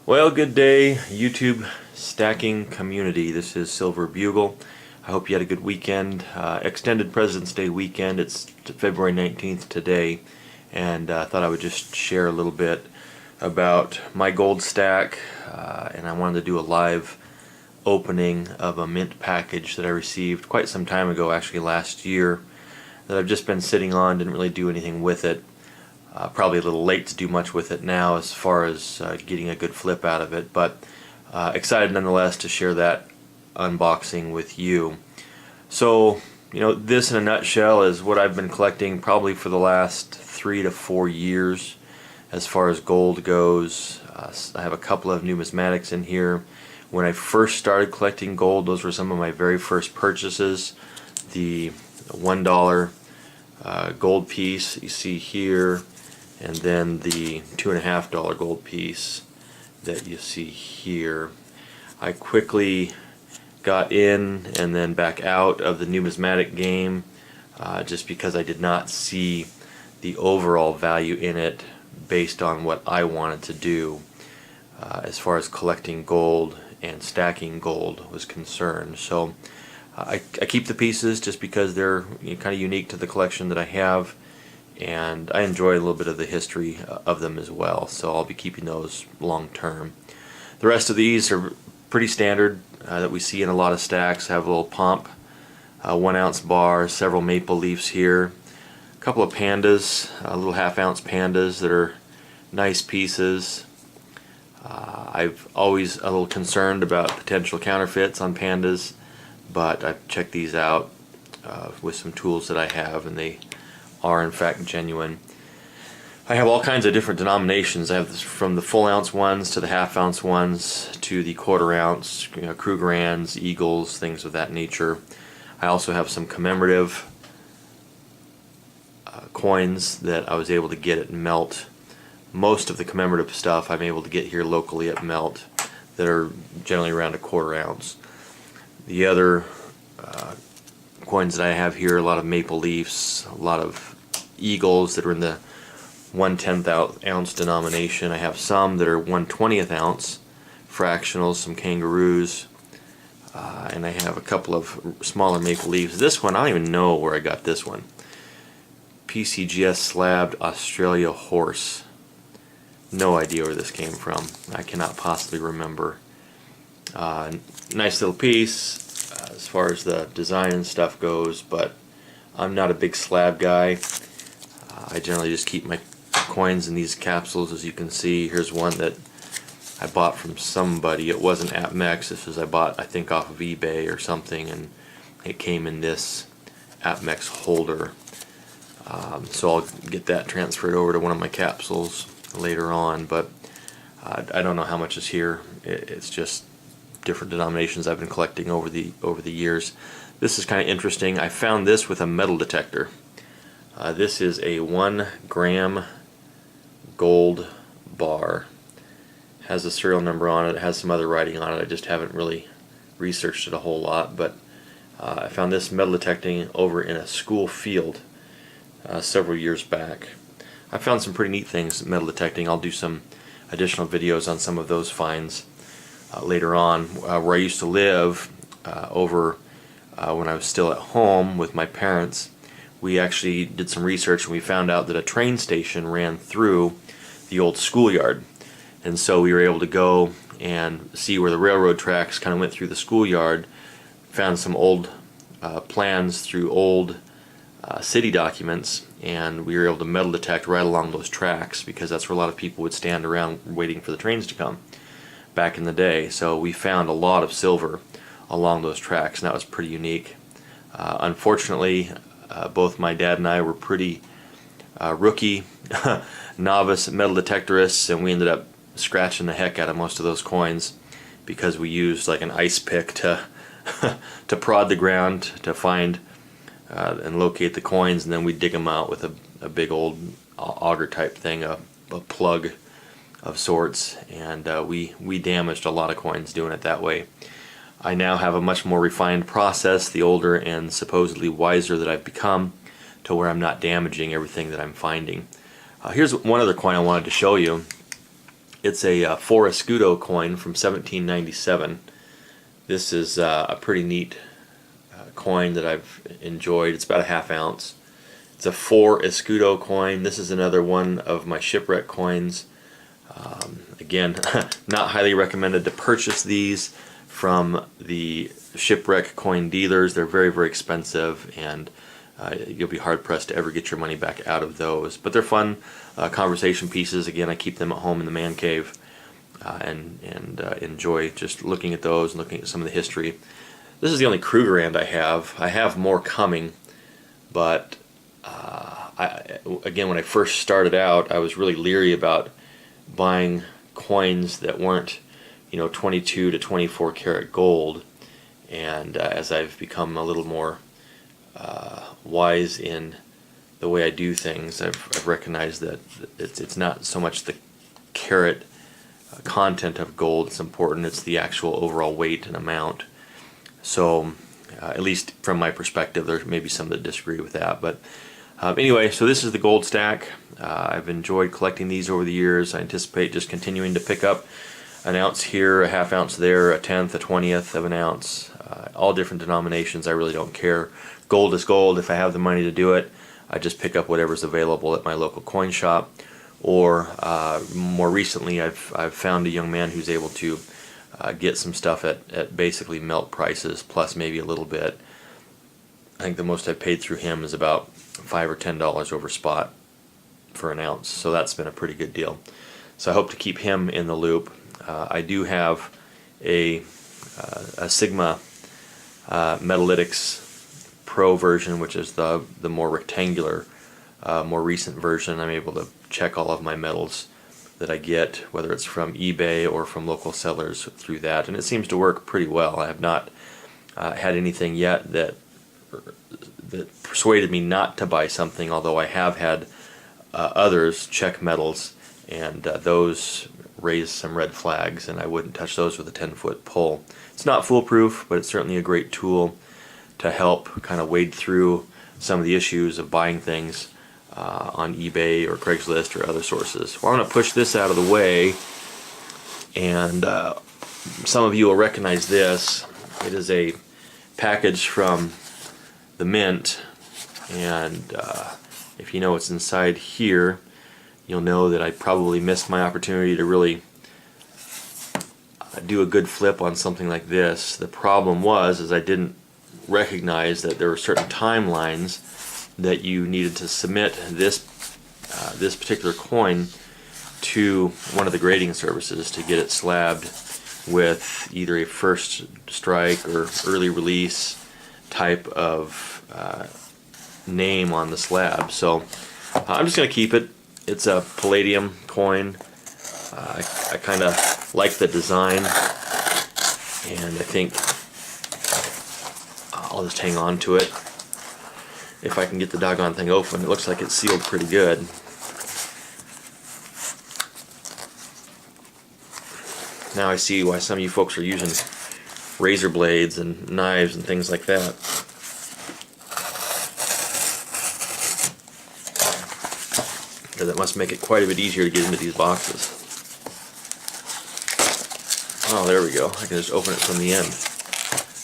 Well, good day, YouTube stacking community. This is Silver Bugle. I hope you had a good weekend. Extended President's Day weekend. It's February 19th today, and I thought I would just share a little bit about my gold stack, and I wanted to do a live opening of a mint package that I received quite some time ago, actually last year, that I've just been sitting on, didn't really do anything with it. Probably a little late to do much with it now as far as getting a good flip out of it, but excited nonetheless to share that unboxing with you. So, this in a nutshell is what I've been collecting probably for the last 3 to 4 years as far as gold goes. I have a couple of numismatics in here. When I first started collecting gold, those were some of my very first purchases. The $1 gold piece you see here, and then the $2.50 gold piece that you see here. I quickly got in and then back out of the numismatic game just because I did not see the overall value in it based on what I wanted to do as far as collecting gold and stacking gold was concerned. So I keep the pieces just because they're kind of unique to the collection that I have, and I enjoy a little bit of the history of them as well, so I'll be keeping those long term. The rest of these are pretty standard that we see in a lot of stacks. Have a little pomp, 1 ounce bar, several maple leafs here, a couple of pandas, little half-ounce pandas that are nice pieces. I've always a little concerned about potential counterfeits on pandas, but I've checked these out with some tools that I have, and they are in fact genuine. I have all kinds of different denominations. I have this from the full ounce ones to the half ounce ones to the quarter ounce, Krugerrands, Eagles, things of that nature. I also have some commemorative coins that I was able to get at Melt. Most of the commemorative stuff I'm able to get here locally at Melt that are generally around a quarter ounce. The other coins that I have here, a lot of maple leafs, a lot of Eagles that are in the 1/10 ounce denomination. I have some that are 1/20th ounce fractionals, some kangaroos, and I have a couple of smaller maple leaves. This one, I don't even know where I got this one. PCGS slabbed Australia horse. No idea where this came from. I cannot possibly remember. Nice little piece as far as the design and stuff goes, but I'm not a big slab guy. I generally just keep my coins in these capsules. As you can see, here's one that I bought from somebody. It wasn't APMEX. This was I bought, I think, off of eBay or something, and it came in this APMEX holder. So I'll get that transferred over to one of my capsules later on, but I don't know how much is here. It's just different denominations I've been collecting over the years. This is kind of interesting. I found this with a metal detector. This is a 1 gram gold bar. Has a serial number on it. It has some other writing on it. I just haven't really researched it a whole lot, but I found this metal detecting over in a school field several years back. I found some pretty neat things metal detecting. I'll do some additional videos on some of those finds later on. Where I used to live over when I was still at home with my parents, we actually did some research and we found out that a train station ran through the old schoolyard, and so we were able to go and see where the railroad tracks kind of went through the schoolyard. Found some old plans through old city documents, and we were able to metal detect right along those tracks because that's where a lot of people would stand around waiting for the trains to come back in the day. So we found a lot of silver along those tracks, and that was pretty unique. Unfortunately, both my dad and I were pretty rookie novice metal detectorists, and we ended up scratching the heck out of most of those coins because we used like an ice pick to to prod the ground to find and locate the coins, and then we dig them out with a big old auger type thing, a plug of sorts, and we damaged a lot of coins doing it that way. I now have a much more refined process, the older and supposedly wiser that I've become, to where I'm not damaging everything that I'm finding. Here's one other coin I wanted to show you. It's a 4 escudo coin from 1797. This is a pretty neat coin that I've enjoyed. It's about a ½ ounce. It's a 4 escudo coin. This is another one of my shipwreck coins. Again, not highly recommended to purchase these from the shipwreck coin dealers. They're very, very expensive, and you'll be hard pressed to ever get your money back out of those. But they're fun conversation pieces. Again, I keep them at home in the man cave and enjoy just looking at those and looking at some of the history. This is the only Krugerrand I have. I have more coming, but again, when I first started out, I was really leery about buying coins that weren't, 22 to 24 karat gold. And as I've become a little more wise in the way I do things, I've recognized that it's not so much the carat content of gold that's important, it's the actual overall weight and amount. So at least from my perspective, there may be some that disagree with that, but anyway, so this is the gold stack. I've enjoyed collecting these over the years. I anticipate just continuing to pick up an ounce here, a ½ ounce there, a tenth, a 20th of an ounce, all different denominations. I really don't care. Gold is gold. If I have the money to do it, I just pick up whatever's available at my local coin shop. Or more recently, I've found a young man who's able to get some stuff at basically melt prices, plus maybe a little bit. I think the most I've paid through him is about $5 or $10 over spot for an ounce, so that's been a pretty good deal. So I hope to keep him in the loop. I do have a Sigma Metalytics Pro version, which is the more rectangular, more recent version. I'm able to check all of my metals that I get, whether it's from eBay or from local sellers, through that, and it seems to work pretty well. I have not had anything yet that persuaded me not to buy something, although I have had others check metals, and those raise some red flags, and I wouldn't touch those with a 10-foot pole. It's not foolproof, but it's certainly a great tool to help kind of wade through some of the issues of buying things on eBay or Craigslist or other sources. Well, I'm going to push this out of the way, and some of you will recognize this. It is a package from the Mint, and if you know what's inside here, you'll know that I probably missed my opportunity to really do a good flip on something like this. The problem was I didn't recognize that there were certain timelines that you needed to submit this particular coin to one of the grading services to get it slabbed with either a first strike or early release type of name on the slab. So I'm just going to keep it. It's a palladium coin. I kind of like the design, and I think I'll just hang on to it. If I can get the doggone thing open, it looks like it's sealed pretty good. Now I see why some of you folks are using razor blades and knives and things like that. Because it must make it quite a bit easier to get into these boxes. Oh, there we go. I can just open it from the end.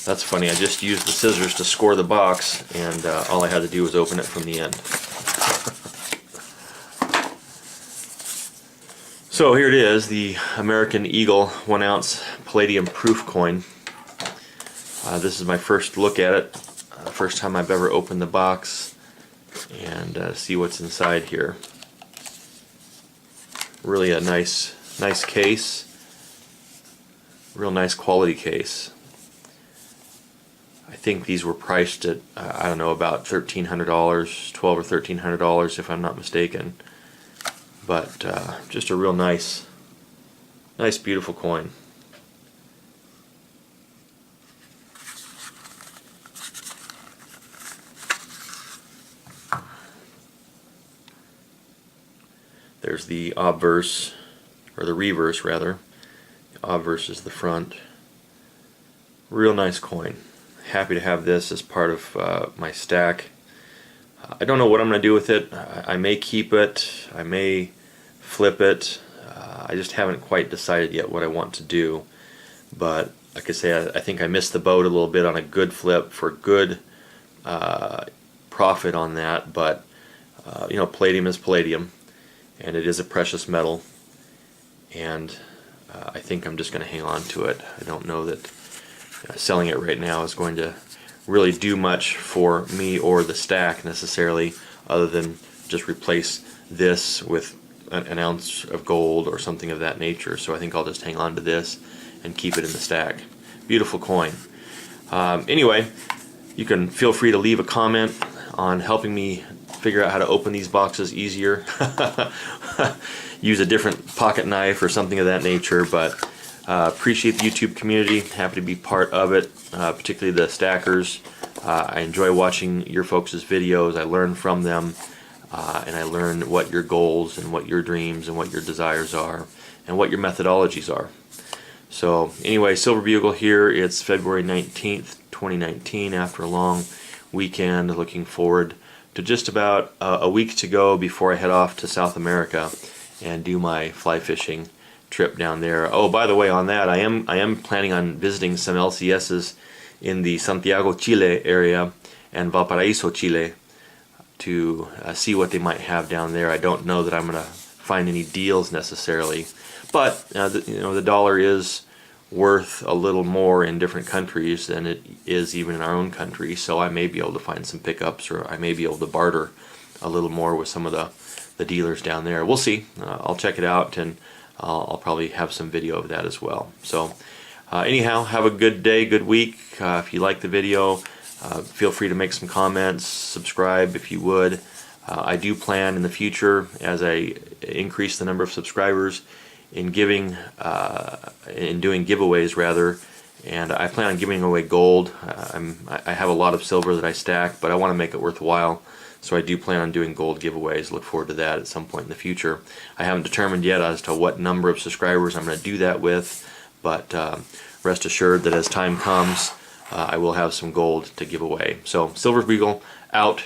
That's funny. I just used the scissors to score the box, and all I had to do was open it from the end. So here it is, the American Eagle 1 ounce palladium proof coin. This is my first look at it. First time I've ever opened the box and see what's inside here. Really a nice case. Real nice quality case. I think these were priced at, I don't know, about $1,300, $1,200 or $1,300 if I'm not mistaken. But just a real nice, beautiful coin. There's the obverse, or the reverse rather. The obverse is the front. Real nice coin. Happy to have this as part of my stack. I don't know what I'm going to do with it. I may keep it. I may flip it. I just haven't quite decided yet what I want to do. But like I say, I think I missed the boat a little bit on a good flip for good profit on that. But you know, palladium is palladium, and it is a precious metal, and I think I'm just going to hang on to it. I don't know that selling it right now is going to really do much for me or the stack necessarily, other than just replace this with an ounce of gold or something of that nature. So I think I'll just hang on to this and keep it in the stack. Beautiful coin. Anyway, you can feel free to leave a comment on helping me figure out how to open these boxes easier. Use a different pocket knife or something of that nature, but appreciate the YouTube community. Happy to be part of it, particularly the stackers. I enjoy watching your folks' videos. I learn from them, and I learn what your goals and what your dreams and what your desires are and what your methodologies are. So anyway, Silver Bugle here. It's February 19th, 2019, after a long weekend. Looking forward to just about a week to go before I head off to South America and do my fly fishing trip down there. Oh, by the way, on that, I am planning on visiting some LCSs in the Santiago, Chile area and Valparaiso, Chile, to see what they might have down there. I don't know that I'm going to find any deals necessarily, but you know, the dollar is worth a little more in different countries than it is even in our own country, so I may be able to find some pickups, or I may be able to barter a little more with some of the dealers down there. We'll see. I'll check it out, and I'll probably have some video of that as well. So anyhow, have a good day, good week. If you like the video, feel free to make some comments, subscribe if you would. I do plan in the future, as I increase the number of subscribers, in doing giveaways rather, and I plan on giving away gold. I have a lot of silver that I stack, but I want to make it worthwhile, so I do plan on doing gold giveaways. Look forward to that at some point in the future. I haven't determined yet as to what number of subscribers I'm going to do that with, but rest assured that as time comes, I will have some gold to give away. So Silver Bugle out.